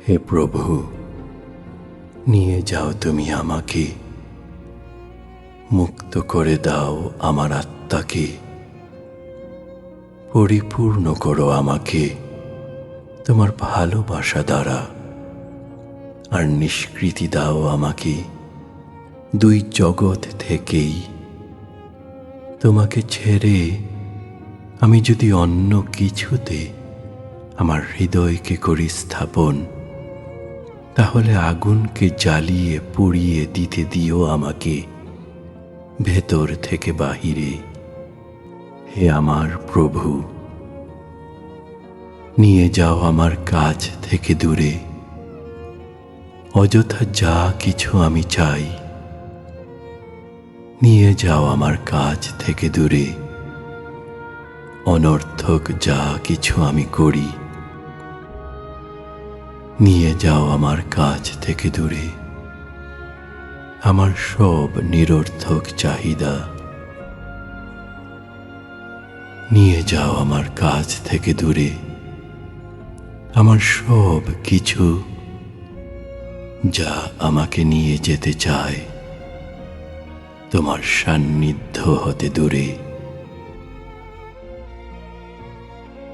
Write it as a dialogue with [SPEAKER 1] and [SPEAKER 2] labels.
[SPEAKER 1] হে প্রভু, নিয়ে যাও তুমি আমাকে, মুক্ত করে দাও আমার আত্মাকে, পরিপূর্ণ করো আমাকে তোমার ভালোবাসা দ্বারা, আর নিষ্কৃতি দাও আমাকে দুই জগৎ থেকেই। তোমাকে ছেড়ে আমি যদি অন্য কিছুতে আমার হৃদয়কে করি স্থাপন, তাহলে আগুনকে জ্বালিয়ে পুড়িয়ে দিতে দিও আমাকে ভেতর থেকে বাহিরে। হে আমার প্রভু, নিয়ে যাও আমার কাছ থেকে দূরে। অযথা যা কিছু আমি চাই, নিয়ে যাও আমার কাছ থেকে দূরে। অনর্থক যা কিছু আমি করি, নিয়ে যাও আমার কাছ থেকে দূরে। আমার সব নিরর্থক চাহিদা নিয়ে যাও আমার কাছ থেকে দূরে। আমার সব কিছু যা আমাকে নিয়ে যেতে চায় তোমার সান্নিধ্য হতে দূরে।